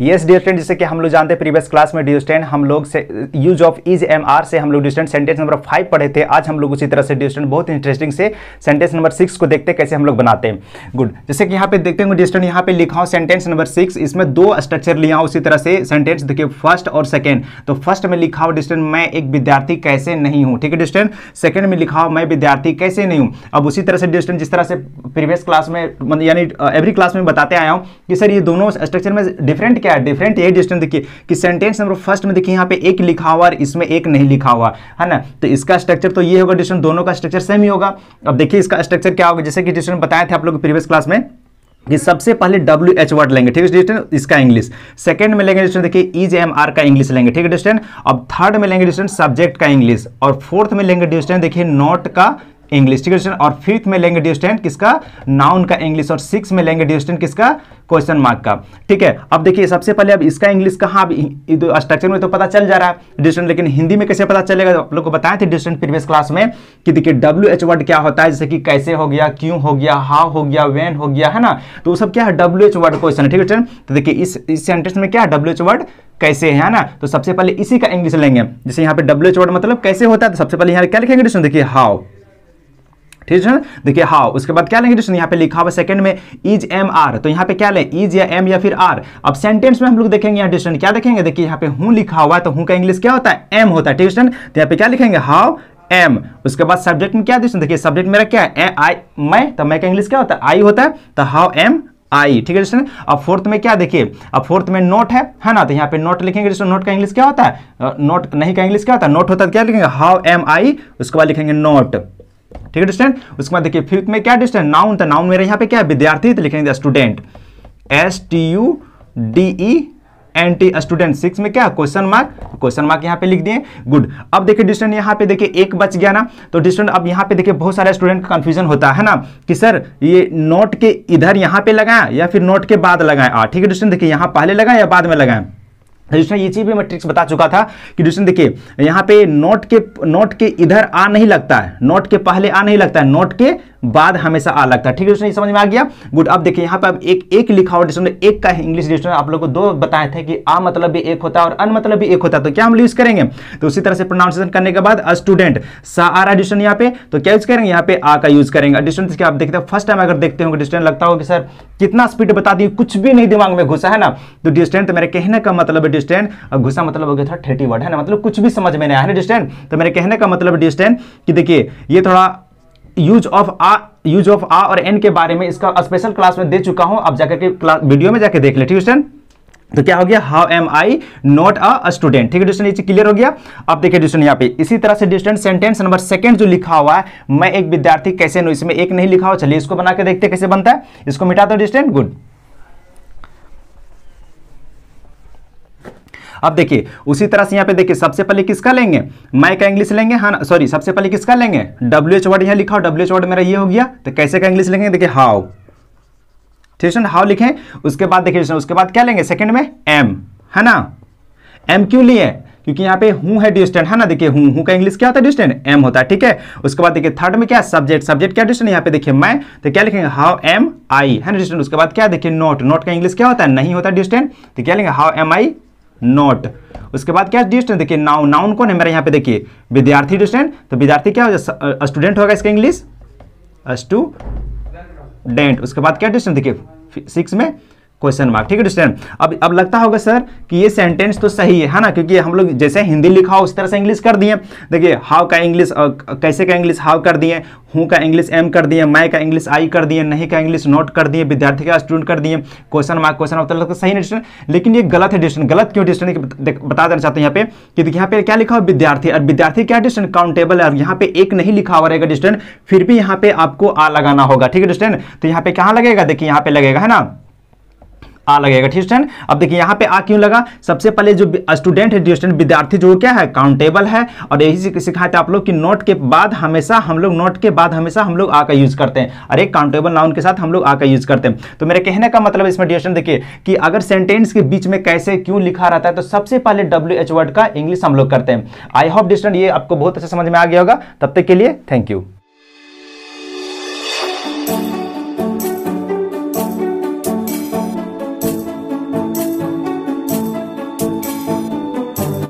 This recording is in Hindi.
यस डियर स्टूडेंट, जैसे कि हम लोग जानते हैं प्रीवियस क्लास में डियर स्टूडेंट हम लोग से use of is M R से हम लोग डियर स्टूडेंट सेंटेंस नंबर 5 पढ़े थे। आज हम लोग उसी तरह से डियर स्टूडेंट बहुत इंटरेस्टिंग से सेंटेंस नंबर 6 को देखते हैं कैसे हम लोग बनाते हैं। गुड, जैसे कि यहाँ पे देखते हैं डियर स्टूडेंट, यहाँ पे लिखा हो सेंटेंस नंबर 6, इसमें दो स्ट्रक्चर लिया हो उसी तरह से सेंटेंस देखिए फर्स्ट और सेकेंड। तो फर्स्ट में लिखा हो डियर स्टूडेंट मैं एक विद्यार्थी कैसे नहीं हूँ, ठीक है डियर स्टूडेंट। सेकेंड में लिखा हो मैं विद्यार्थी कैसे नहीं हूँ। अब उसी तरह से डियर स्टूडेंट जिस तरह से प्रीवियस क्लास में यानी एवरी क्लास में बताते आया हूँ कि सर ये दोनों स्ट्रक्चर में डिफरेंट क्या है, डिफरेंट यही डिस्टेंस देखिए कि सेंटेंस नंबर फर्स्ट में देखिए यहाँ पे एक लिखा हुआ और इसमें एक नहीं लिखा हुआ है ना। तो इसका स्ट्रक्चर तो ये होगा डिस्टेंस, दोनों का स्ट्रक्चर सेम ही होगा। अब देखिए इसका स्ट्रक्चर क्या होगा, जैसे कि डिस्टेंस बताए थे आप लोग प्रीवियस क्लास में कि सबसे पहले WH वर्ड लेंगे, ठीक है डिस्टेंस, इसका इंग्लिश। सेकंड में लेंगे डिस्टेंस देखिए EJMR का इंग्लिश लेंगे, ठीक है डिस्टेंस। अब थर्ड में लेंगे डिस्टेंस सब्जेक्ट का इंग्लिश, और फोर्थ में लेंगे डिस्टेंस देखिए नोट का इंग्लिश, ठीक है डिस्टेंस। और फिफ्थ में लेंगे डिस्टेंस किसका, नाउन का इंग्लिश, और सिक्स में लेंगे डिस्टेंस किसका, क्वेश्चन मार्क का, ठीक है। अब देखिए सबसे पहले अब इसका इंग्लिश कहाँ, स्ट्रक्चर में तो पता चल जा रहा है डिस्टेंस, लेकिन हिंदी में कैसे पता चलेगा, आप लोग को बताए थे डिस्टेंस प्रीवियस क्लास में कि देखिए WH वर्ड क्या होता है, जैसे कि कैसे हो गया, क्यों हो गया, हाउ हो गया, व्हेन हो गया, है ना। तो वो सब क्या है, WH वर्ड क्वेश्चन है, ठीक है डिस्टेंस। तो देखिए इस सेंटेंस में क्या है, WH वर्ड कैसे है ना। तो सबसे पहले इसी का इंग्लिश लेंगे, जैसे यहाँ पे WH वर्ड मतलब कैसे होता है, तो सबसे पहले यहाँ क्या लिखेंगे डिस्टेंस देखिए हाउ, ठीक है ना। देखिए हाउ, उसके बाद क्या लेंगे डिस्टेंस, यहाँ पे लिखा हुआ सेकंड में इज एम आर, तो यहाँ पे क्या लें, इज या एम या फिर आर। अब सेंटेंस में हम लोग देखेंगे यहाँ डिस्टेंस क्या देखेंगे, देखिए यहाँ पे हूं लिखा हुआ है, तो हूं का इंग्लिश क्या होता है, एम होता है, ठीक है। तो यहाँ पे क्या लिखेंगे, हाउ एम। उसके बाद सब्जेक्ट में क्या डिस्टेंस, देखिए सब्जेक्ट मेरा क्या है, आई, मैं, तो मैं का इंग्लिश क्या होता है, आई होता है, तो हाउ एम आई, ठीक है डिस्टेंस। अब फोर्थ में क्या देखिए, अब फोर्थ में नोट है ना, तो यहाँ पे नोट लिखेंगे डिस्टेंस, नोट का इंग्लिश क्या होता है, नोट नहीं का इंग्लिश क्या होता है, नोट होता है, क्या लिखेंगे, हाउ एम आई, उसके बाद लिखेंगे नोट, ठीक है डिस्टेंस। उसके बाद देखिए फिफ्थ में क्या डिस्टेंस, नाउन, तो नाउन मेरे यहाँ पे क्या है, विद्यार्थी, तो लिखेंगे स्टूडेंट, STUDENT स्टूडेंट। सिक्स में क्या, क्वेश्चन मार्क यहाँ पे लिख दिए। गुड, अब देखिए डिस्टेंस यहाँ पे देखिए एक बच गया ना, तो डिस्टेंस अब यहाँ पे देखिए बहुत सारे स्टूडेंट का कंफ्यूजन होता है ना कि सर ये नोट के इधर यहाँ पे लगाएं या फिर नोट के बाद लगाएं, ठीक है डिस्टेंस। देखिए यहाँ पहले लगाएं या बाद में लगाएं, डिस्टेंस ये चीज भी मैं ट्रिक्स बता चुका था कि डिस्टेंस देखिए यहाँ पे नोट के इधर आ नहीं लगता है, नोट के पहले आ नहीं लगता है, नोट के बाद हमेशा आ लगता है, ठीक है। समझ में आ गया। गुड, अब देखिए यहाँ पे अब एक लिखा हुआ डिस्टेंस, एक का इंग्लिश डिस्टेंस आप लोगों को दो बताए थे कि आ मतलब भी एक होता है और अन मतलब भी एक होता है, तो क्या हम यूज करेंगे, तो उसी तरह से प्रोनाउंसिएशन करने के बाद स्टूडेंट सा आ रहा डिस्टेंस यहाँ पे, तो क्या यूज करेंगे, यहाँ पे आ का यूज करेंगे। डिस्टेंस क्या आप देखते हैं फर्स्ट टाइम अगर देखते होंगे डिस्टेंस लगता होगा कि सर कितना स्पीड बता दी, कुछ भी नहीं दिमाग में घुसा है ना। तो डिस्टेंस मेरे कहने का मतलब है डिस्टेंस, अब घुसा मतलब हो गया था 30 वर्ड है ना, मतलब कुछ भी समझ में नहीं आया है डिस्टेंस। तो मेरे कहने का मतलब डिस्टेंस कि देखिए ये थोड़ा यूज ऑफ आ और एन के बारे में इसका स्पेशल क्लास में दे चुका हूं, आप जाकर के वीडियो में जाके देख ले, ठीक है। तो क्या हो गया, how am I not a student, ठीक है डिस्टेंस, ये चीज क्लियर हो गया। अब देखिए डिस्टेंस यहाँ पे इसी तरह से डिस्टेंस सेंटेंस नंबर सेकंड जो लिखा हुआ है, मैं एक विद्यार्थी कैसे नहीं, इसमें एक नहीं लिखा हुआ, चलिए इसको बना के देखते कैसे बनता है, इसको मिटा दो डिस्टेंस। गुड, अब देखिए उसी तरह से यहाँ पे देखिए सबसे पहले किसका लेंगे, मैं का इंग्लिश लेंगे, हाँ सॉरी सबसे पहले किसका लेंगे, WH वर्ड यहाँ लिखा हो, WH वर्ड मेरा ये हो गया, तो कैसे का इंग्लिश लेंगे, देखिए हाउ, ठीक है, हाउ लिखें। उसके बाद देखिए उसके बाद क्या लेंगे, सेकंड में एम, है ना। एम क्यों लिए, क्योंकि यहाँ पे हूं है डिस्टेंस, है ना। देखिए हूं का इंग्लिश क्या होता है, डिस्टेंस एम होता है, ठीक है। उसके बाद देखिए थर्ड में क्या सब्जेक्ट क्या डिस्टेंस, यहाँ पे देखिए मैं, तो क्या लिखेंगे, हाउ एम आई, है ना डिस्टेंस। उसके बाद क्या देखिए नोट का इंग्लिश क्या होता है, नहीं होता डिस्टेंस, तो क्या लेंगे, हाउ एम आई नोट। उसके बाद क्या डिस्टेंस, देखिए नाउन कौन है मेरा यहाँ पे, देखिए विद्यार्थी डिस्टेंस, तो विद्यार्थी क्या हो, स्टूडेंट होगा इसका इंग्लिश, स्टूडेंट। उसके बाद क्या डिस्टेंस, देखिए 6 में क्वेश्चन मार्क, ठीक है डिस्टेंस। अब लगता होगा सर कि ये सेंटेंस तो सही है ना, क्योंकि हम लोग जैसे हिंदी लिखा हो उस तरह से इंग्लिश कर दिए। देखिए हाउ का इंग्लिश कैसे का इंग्लिश हाउ कर दिए, हूं का इंग्लिश एम कर दिए, मैं का इंग्लिश आई कर दिए, नहीं का इंग्लिश नोट कर दिए, विद्यार्थी का स्टूडेंट कर दिए, क्वेश्चन मार्क तो लगता सही डिस्टेंस, लेकिन ये गलत है डिस्टेंस। गलत क्यों डिस्टेंस बता देना चाहते हैं यहाँ पे कि देखिए यहाँ पे क्या लिखा हो, विद्यार्थी, और विद्यार्थी क्या डिस्टेंस काउंटेबल है, और यहाँ पे एक नहीं लिखा हुआ रहेगा डिस्टेंस, फिर भी यहाँ पे आपको आ लगाना होगा, ठीक है डिस्टेंस। तो यहाँ पे कहाँ लगेगा, देखिए यहाँ पे लगेगा, है ना, आ लगेगा, ठीक है। अब देखिए यहाँ पे आ क्यों लगा, सबसे पहले जो स्टूडेंट है डिस्टेंस विद्यार्थी जो क्या है काउंटेबल है, और यही सिखाया था आप लोग कि नोट के बाद हमेशा हम लोग आ का यूज करते हैं, और एक काउंटेबल नाउन के साथ हम लोग आ का यूज करते हैं। तो मेरे कहने का मतलब इसमें डिस्टेंस देखिए कि अगर सेंटेंस के बीच में कैसे क्यों लिखा रहता है, तो सबसे पहले WH वर्ड का इंग्लिश हम लोग करते हैं। आई होप डिस्टेंस ये आपको बहुत अच्छे समझ में आ गया होगा। तब तक के लिए थैंक यू।